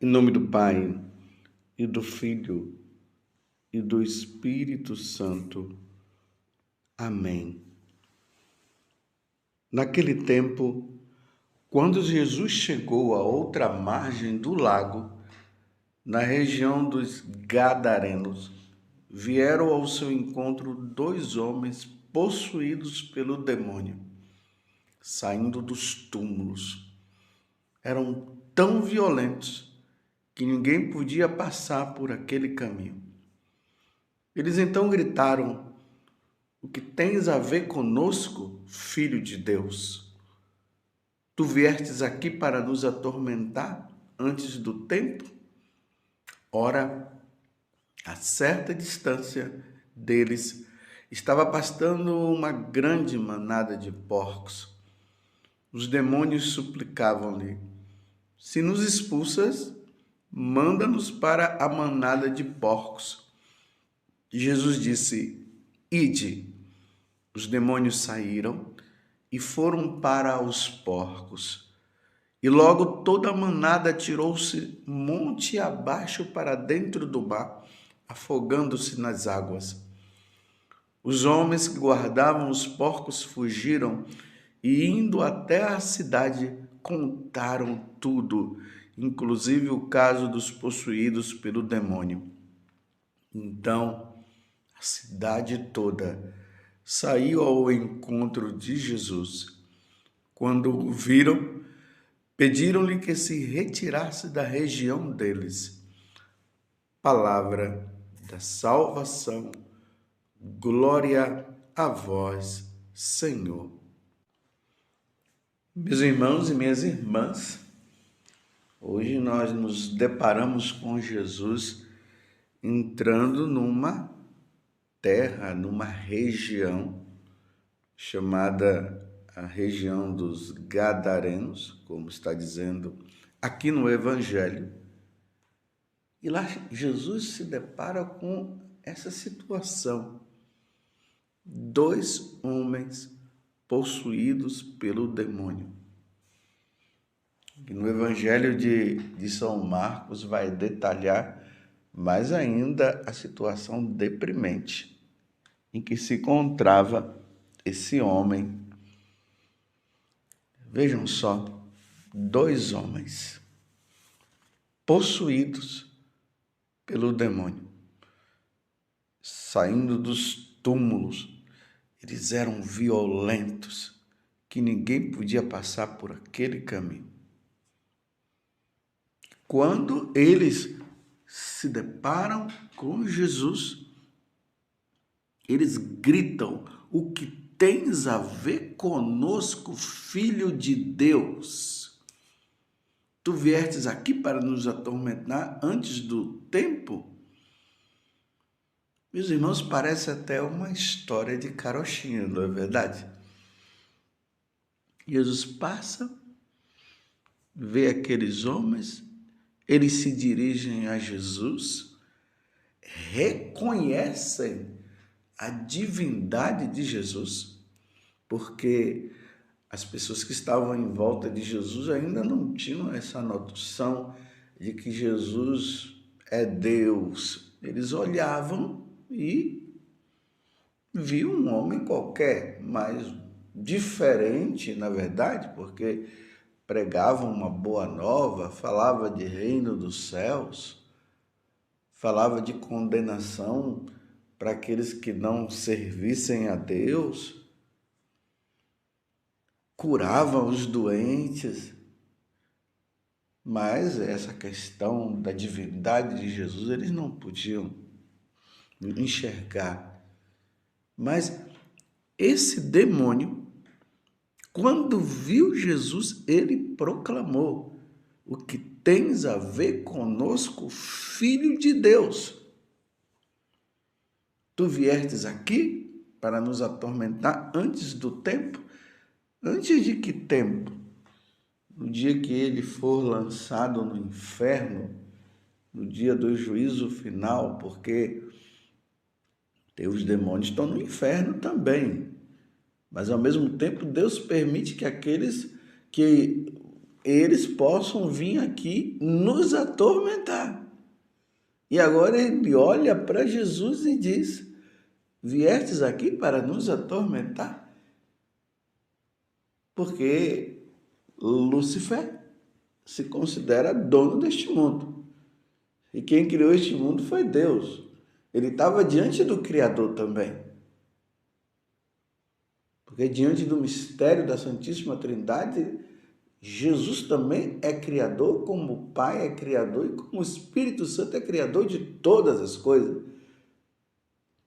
Em nome do Pai, e do Filho, e do Espírito Santo. Amém. Naquele tempo, quando Jesus chegou à outra margem do lago, na região dos Gadarenos, vieram ao seu encontro 2 homens possuídos pelo demônio, saindo dos túmulos. Eram tão violentos que ninguém podia passar por aquele caminho. Eles então gritaram: "O que tens a ver conosco, Filho de Deus? Tu viestes aqui para nos atormentar antes do tempo?" Ora, a certa distância deles estava pastando uma grande manada de porcos. Os demônios suplicavam-lhe: "Se nos expulsas, manda-nos para a manada de porcos." Jesus disse: "Ide." Os demônios saíram e foram para os porcos. E logo toda a manada atirou-se monte abaixo para dentro do mar, afogando-se nas águas. Os homens que guardavam os porcos fugiram e, indo até a cidade, contaram tudo, inclusive o caso dos possuídos pelo demônio. Então, a cidade toda saiu ao encontro de Jesus. Quando o viram, pediram-lhe que se retirasse da região deles. Palavra da salvação. Glória a vós, Senhor. Meus irmãos e minhas irmãs, hoje nós nos deparamos com Jesus entrando numa terra, numa região chamada a região dos Gadarenos, como está dizendo aqui no Evangelho. E lá Jesus se depara com essa situação. 2 homens possuídos pelo demônio. E no Evangelho de São Marcos vai detalhar mais ainda a situação deprimente em que se encontrava esse homem. Vejam só, 2 homens possuídos pelo demônio, saindo dos túmulos. Eles eram violentos, que ninguém podia passar por aquele caminho. Quando eles se deparam com Jesus, eles gritam: "O que tens a ver conosco, Filho de Deus? Tu viestes aqui para nos atormentar antes do tempo?" Meus irmãos, parece até uma história de carochinha, não é verdade? Jesus passa, vê aqueles homens, eles se dirigem a Jesus, reconhecem a divindade de Jesus, porque as pessoas que estavam em volta de Jesus ainda não tinham essa noção de que Jesus é Deus. Eles olhavam e viam um homem qualquer, mas diferente, na verdade, porque pregava uma boa nova, falava de reino dos céus, falava de condenação para aqueles que não servissem a Deus, curava os doentes. Mas essa questão da divindade de Jesus eles não podiam enxergar. Mas esse demônio, quando viu Jesus, ele proclamou: "O que tens a ver conosco, Filho de Deus? Tu viestes aqui para nos atormentar antes do tempo?" Antes de que tempo? No dia que ele for lançado no inferno, no dia do juízo final, porque os demônios estão no inferno também. Mas, ao mesmo tempo, Deus permite que aqueles que eles possam vir aqui nos atormentar. E agora ele olha para Jesus e diz: viestes aqui para nos atormentar? Porque Lúcifer se considera dono deste mundo. E quem criou este mundo foi Deus. Ele estava diante do Criador também. Porque diante do mistério da Santíssima Trindade, Jesus também é criador, como o Pai é criador e como o Espírito Santo é criador de todas as coisas.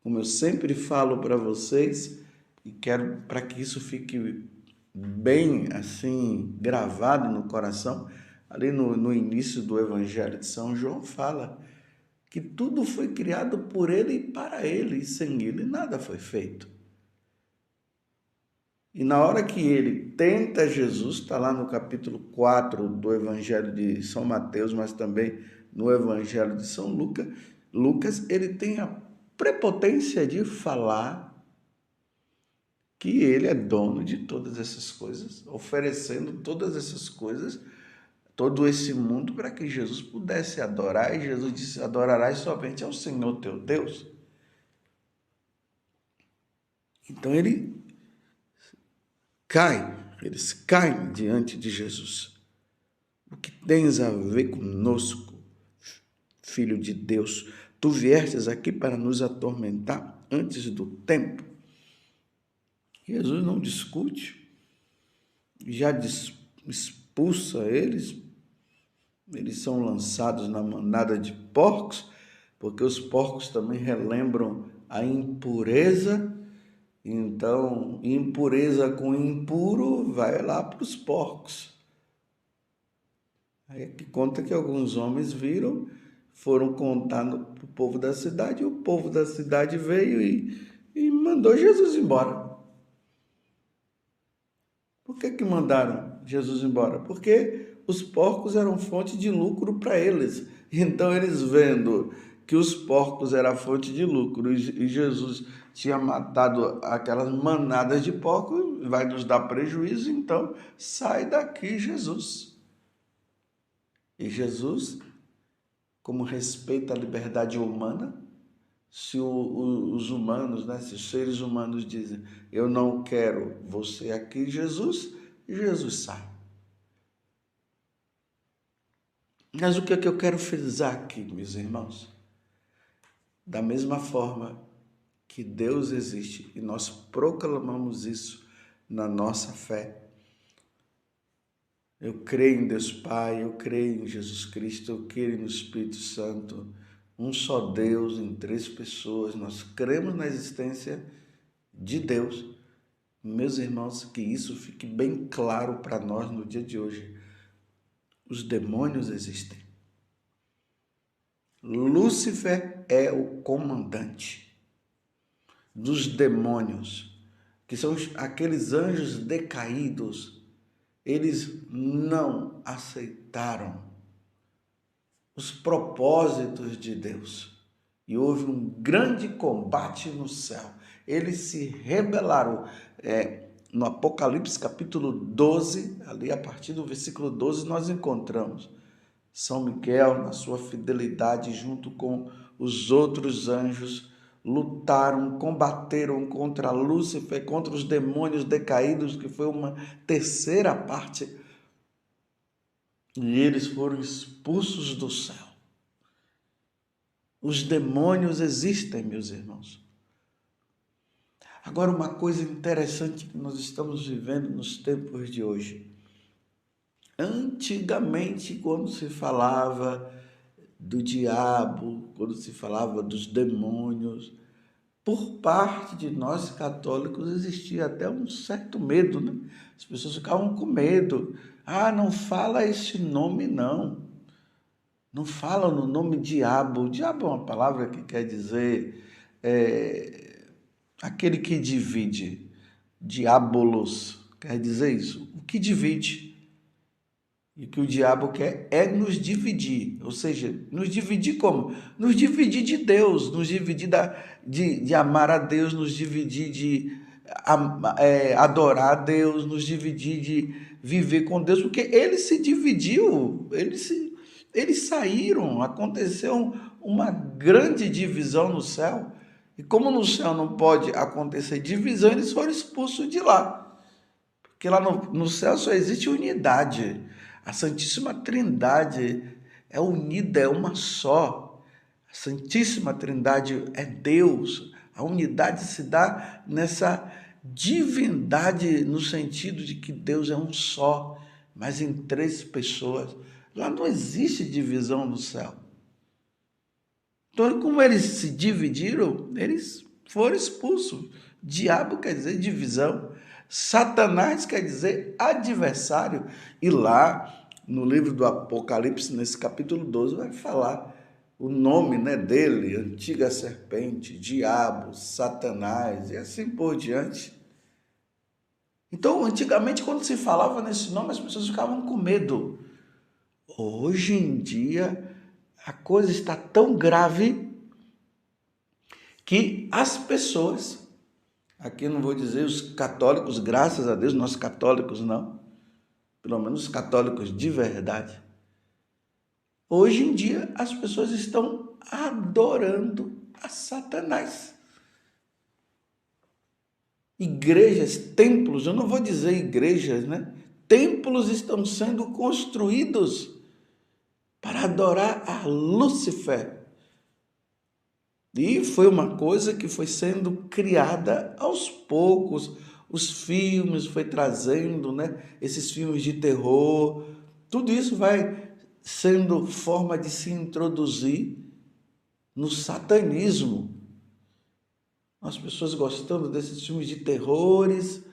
Como eu sempre falo para vocês, e quero para que isso fique bem assim gravado no coração, ali no início do Evangelho de São João fala que tudo foi criado por ele e para ele, e sem ele nada foi feito. E na hora que ele tenta Jesus, está lá no capítulo 4 do Evangelho de São Mateus, mas também no Evangelho de São Lucas, ele tem a prepotência de falar que ele é dono de todas essas coisas, oferecendo todas essas coisas, todo esse mundo, para que Jesus pudesse adorar. E Jesus disse: adorarás somente ao Senhor teu Deus. Então eles caem diante de Jesus. O que tens a ver conosco, Filho de Deus? Tu viestes aqui para nos atormentar antes do tempo. Jesus não discute, já expulsa eles. Eles são lançados na manada de porcos, porque os porcos também relembram a impureza. Então, impureza com impuro vai lá para os porcos. Aí que conta que alguns homens viram, foram contar para o povo da cidade, e o povo da cidade veio e mandou Jesus embora. Por que mandaram Jesus embora? Porque os porcos eram fonte de lucro para eles. Então, eles vendo que os porcos eram fonte de lucro e Jesus tinha matado aquelas manadas de porcos, vai nos dar prejuízo, então sai daqui, Jesus. E Jesus, como respeita a liberdade humana, se os humanos, né, se os seres humanos dizem: eu não quero você aqui, Jesus sai. Mas o que é que eu quero frisar aqui, meus irmãos? Da mesma forma que Deus existe e nós proclamamos isso na nossa fé. Eu creio em Deus Pai, eu creio em Jesus Cristo, eu creio no Espírito Santo, um só Deus em 3 pessoas. Nós cremos na existência de Deus. Meus irmãos, que isso fique bem claro para nós no dia de hoje. Os demônios existem. Lúcifer é o comandante dos demônios, que são aqueles anjos decaídos. Eles não aceitaram os propósitos de Deus e houve um grande combate no céu. Eles se rebelaram. No Apocalipse capítulo 12, ali a partir do versículo 12, nós encontramos São Miguel, na sua fidelidade, junto com os outros anjos, lutaram, combateram contra Lúcifer, contra os demônios decaídos, que foi uma terceira parte, e eles foram expulsos do céu. Os demônios existem, meus irmãos. Agora, uma coisa interessante que nós estamos vivendo nos tempos de hoje. Antigamente, quando se falava do diabo, quando se falava dos demônios, por parte de nós católicos existia até um certo medo, né? As pessoas ficavam com medo. Não fala esse nome, não. Não fala no nome diabo. O diabo é uma palavra que quer dizer aquele que divide. Diabolos quer dizer isso. O que divide. E o que o diabo quer é nos dividir. Ou seja, nos dividir como? Nos dividir de Deus, nos dividir de amar a Deus, nos dividir de adorar a Deus, nos dividir de viver com Deus, porque ele se dividiu, eles saíram, aconteceu uma grande divisão no céu. E como no céu não pode acontecer divisão, eles foram expulsos de lá. Porque lá no céu só existe unidade. A Santíssima Trindade é unida, é uma só. A Santíssima Trindade é Deus. A unidade se dá nessa divindade, no sentido de que Deus é um só, mas em três pessoas. Lá não existe divisão no céu. Então, como eles se dividiram, eles foram expulsos. Diabo quer dizer divisão. Satanás quer dizer adversário. E lá, no livro do Apocalipse, nesse capítulo 12, vai falar o nome, né, dele, antiga serpente, diabo, Satanás, e assim por diante. Então, antigamente, quando se falava nesse nome, as pessoas ficavam com medo. Hoje em dia, a coisa está tão grave que as pessoas, aqui eu não vou dizer os católicos, graças a Deus, nós católicos não, pelo menos os católicos de verdade, hoje em dia as pessoas estão adorando a Satanás. Igrejas, templos, eu não vou dizer igrejas, né? Templos estão sendo construídos para adorar a Lúcifer. E foi uma coisa que foi sendo criada aos poucos. Os filmes foi trazendo, né? Esses filmes de terror. Tudo isso vai sendo forma de se introduzir no satanismo. As pessoas gostando desses filmes de terrores.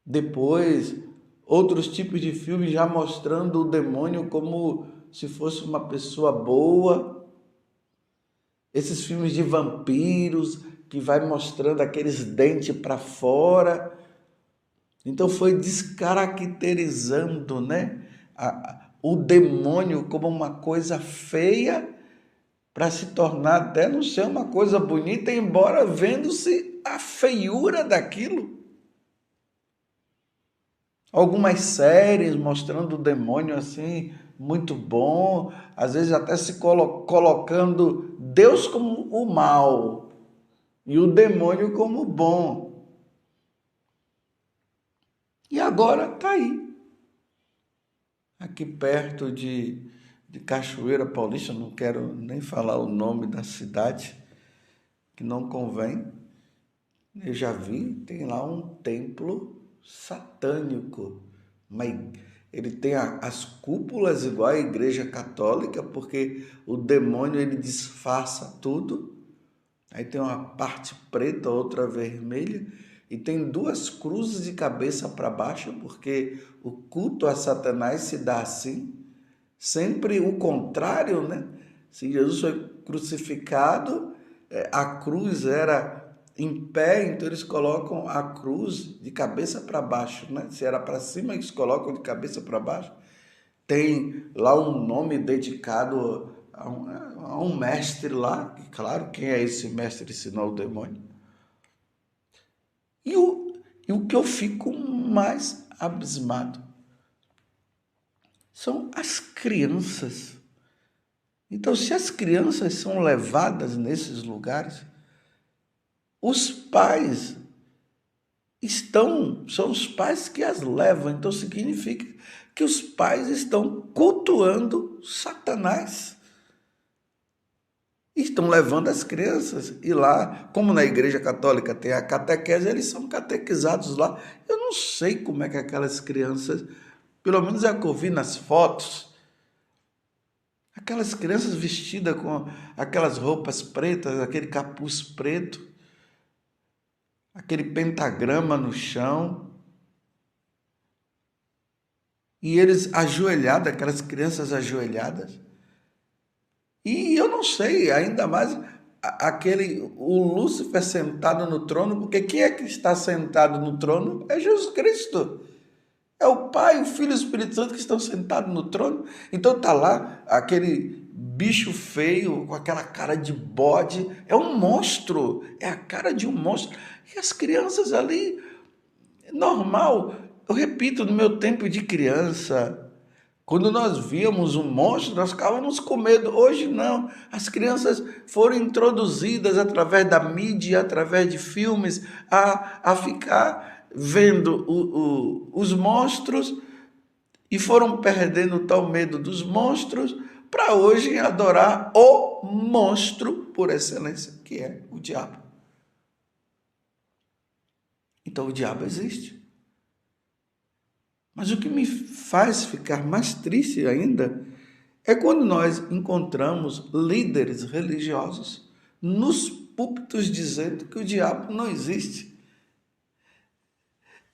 Depois, outros tipos de filmes já mostrando o demônio como se fosse uma pessoa boa. Esses filmes de vampiros que vai mostrando aqueles dentes para fora. Então foi descaracterizando, né, o demônio como uma coisa feia para se tornar até não ser uma coisa bonita, embora vendo-se a feiura daquilo. Algumas séries mostrando o demônio assim, muito bom, às vezes até se colocando Deus como o mal e o demônio como o bom. E agora está aí, aqui perto de Cachoeira Paulista, não quero nem falar o nome da cidade, que não convém. Eu já vi, tem lá um templo satânico, mas ele tem as cúpulas igual à igreja católica, porque o demônio ele disfarça tudo. Aí tem uma parte preta, outra vermelha, e tem duas cruzes de cabeça para baixo, porque o culto a Satanás se dá assim, sempre o contrário, né? Se Jesus foi crucificado, a cruz era em pé, então eles colocam a cruz de cabeça para baixo, né? Se era para cima, eles colocam de cabeça para baixo. Tem lá um nome dedicado a um mestre lá, que claro, quem é esse mestre senão o demônio? E o que eu fico mais abismado são as crianças. Então, se as crianças são levadas nesses lugares, os pais são os pais que as levam. Então, significa que os pais estão cultuando Satanás. Estão levando as crianças. E lá, como na igreja católica tem a catequese, eles são catequizados lá. Eu não sei como é que aquelas crianças, pelo menos é o que eu vi nas fotos, aquelas crianças vestidas com aquelas roupas pretas, aquele capuz preto, aquele pentagrama no chão, e eles ajoelhados, aquelas crianças ajoelhadas. E eu não sei, ainda mais o Lúcifer sentado no trono, porque quem é que está sentado no trono? É Jesus Cristo. É o Pai, o Filho e o Espírito Santo que estão sentados no trono. Então está lá aquele bicho feio, com aquela cara de bode. É um monstro, é a cara de um monstro. E as crianças ali, normal. Eu repito, no meu tempo de criança, quando nós víamos um monstro, nós ficávamos com medo. Hoje não. As crianças foram introduzidas através da mídia, através de filmes, a ficar vendo os monstros e foram perdendo tal medo dos monstros para hoje adorar o monstro por excelência, que é o diabo. Então o diabo existe. Mas o que me faz ficar mais triste ainda é quando nós encontramos líderes religiosos nos púlpitos dizendo que o diabo não existe.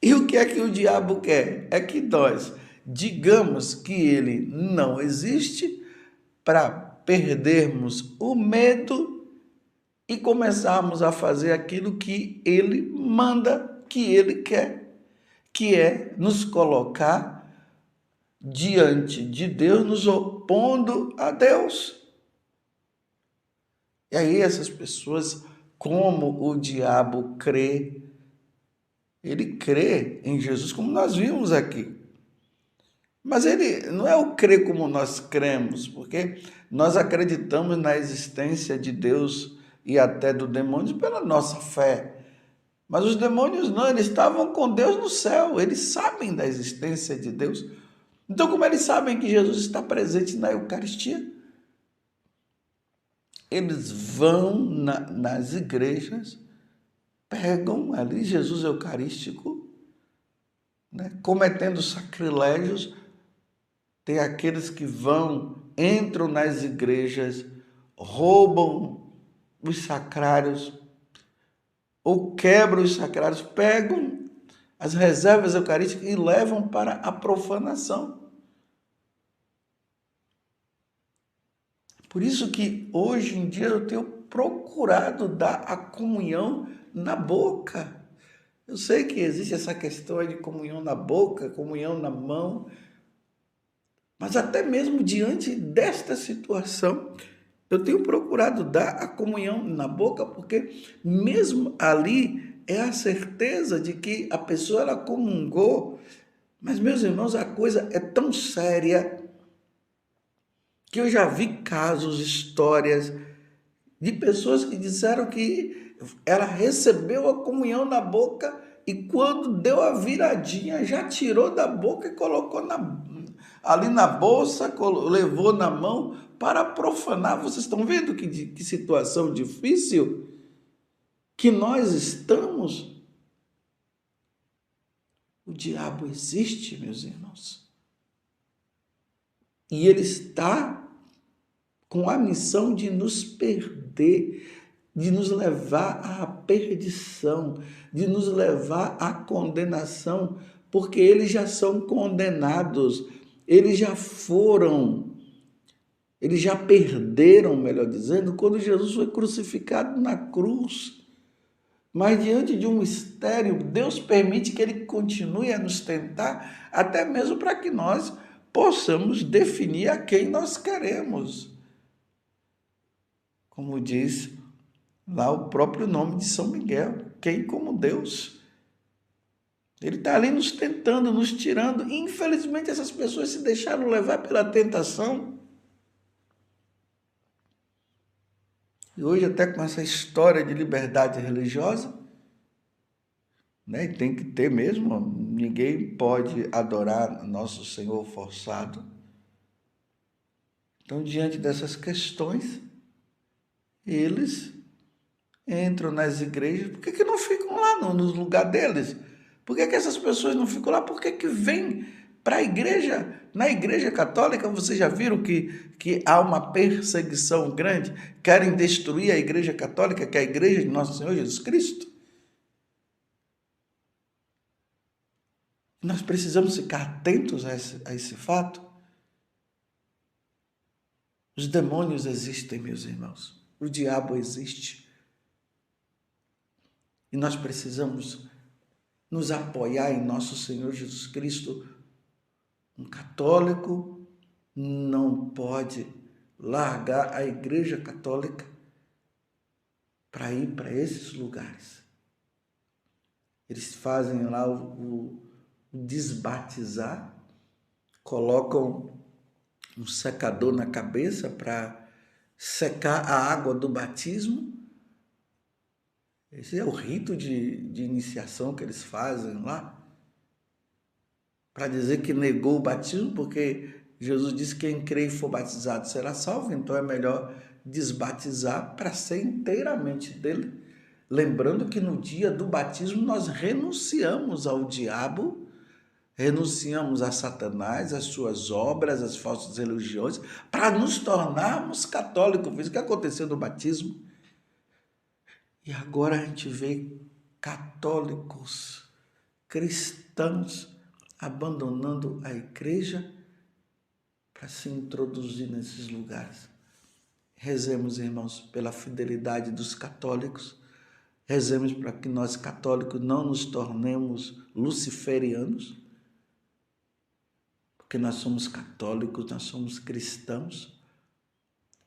E o que é que o diabo quer? É que nós digamos que ele não existe para perdermos o medo e começarmos a fazer aquilo que ele manda, que ele quer, que é nos colocar diante de Deus, nos opondo a Deus. E aí essas pessoas, como o diabo crê, ele crê em Jesus, como nós vimos aqui. Mas ele não é o crer como nós cremos, porque nós acreditamos na existência de Deus e até do demônio pela nossa fé. Mas os demônios não, eles estavam com Deus no céu, eles sabem da existência de Deus. Então, como eles sabem que Jesus está presente na Eucaristia? Eles vão nas igrejas, pegam ali Jesus Eucarístico, né, cometendo sacrilégios. Tem aqueles que entram nas igrejas, roubam os sacrários, ou quebram os sacrários, pegam as reservas eucarísticas e levam para a profanação. Por isso que hoje em dia eu tenho procurado dar a comunhão na boca. Eu sei que existe essa questão de comunhão na boca, comunhão na mão, mas até mesmo diante desta situação, eu tenho procurado dar a comunhão na boca, porque mesmo ali é a certeza de que a pessoa ela comungou. Mas, meus irmãos, a coisa é tão séria que eu já vi casos, histórias de pessoas que disseram que ela recebeu a comunhão na boca e quando deu a viradinha já tirou da boca e colocou ali na bolsa, levou na mão para profanar. Vocês estão vendo que situação difícil que nós estamos? O diabo existe, meus irmãos. E ele está com a missão de nos perder, de nos levar à perdição, de nos levar à condenação, porque eles já são condenados, eles já foram, eles já perderam, melhor dizendo, quando Jesus foi crucificado na cruz. Mas diante de um mistério, Deus permite que ele continue a nos tentar, até mesmo para que nós possamos definir a quem nós queremos. Como diz lá o próprio nome de São Miguel, quem como Deus. Ele está ali nos tentando, nos tirando. E, infelizmente, essas pessoas se deixaram levar pela tentação. E hoje, até com essa história de liberdade religiosa, né, e tem que ter mesmo, ninguém pode adorar nosso Senhor forçado. Então, diante dessas questões, eles entram nas igrejas. Por que não ficam lá no lugar deles? Por que essas pessoas não ficam lá? Por que vêm para a igreja? Na igreja católica, vocês já viram que há uma perseguição grande? Querem destruir a igreja católica, que é a igreja de nosso Senhor Jesus Cristo? Nós precisamos ficar atentos a esse fato. Os demônios existem, meus irmãos. O diabo existe. E nós precisamos nos apoiar em nosso Senhor Jesus Cristo. Um católico não pode largar a igreja católica para ir para esses lugares. Eles fazem lá desbatizar, colocam um secador na cabeça para secar a água do batismo. Esse é o rito de iniciação que eles fazem lá, para dizer que negou o batismo, porque Jesus disse que quem crê e for batizado será salvo, então é melhor desbatizar para ser inteiramente dele. Lembrando que no dia do batismo nós renunciamos ao diabo, renunciamos a Satanás, as suas obras, as falsas religiões, para nos tornarmos católicos. Foi isso que aconteceu no batismo. E agora a gente vê católicos, cristãos, abandonando a igreja para se introduzir nesses lugares. Rezemos, irmãos, pela fidelidade dos católicos. Rezemos para que nós católicos não nos tornemos luciferianos, porque nós somos católicos, nós somos cristãos.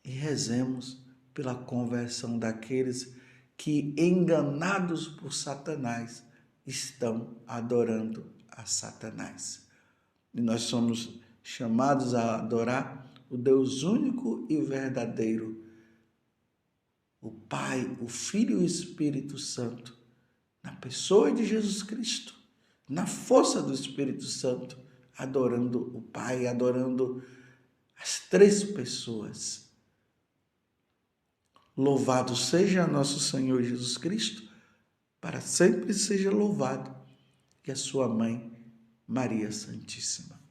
E rezemos pela conversão daqueles que, enganados por Satanás, estão adorando a Satanás. E nós somos chamados a adorar o Deus único e verdadeiro, o Pai, o Filho e o Espírito Santo, na pessoa de Jesus Cristo, na força do Espírito Santo, adorando o Pai, adorando as três pessoas. Louvado seja nosso Senhor Jesus Cristo, para sempre seja louvado, e a sua mãe, Maria Santíssima.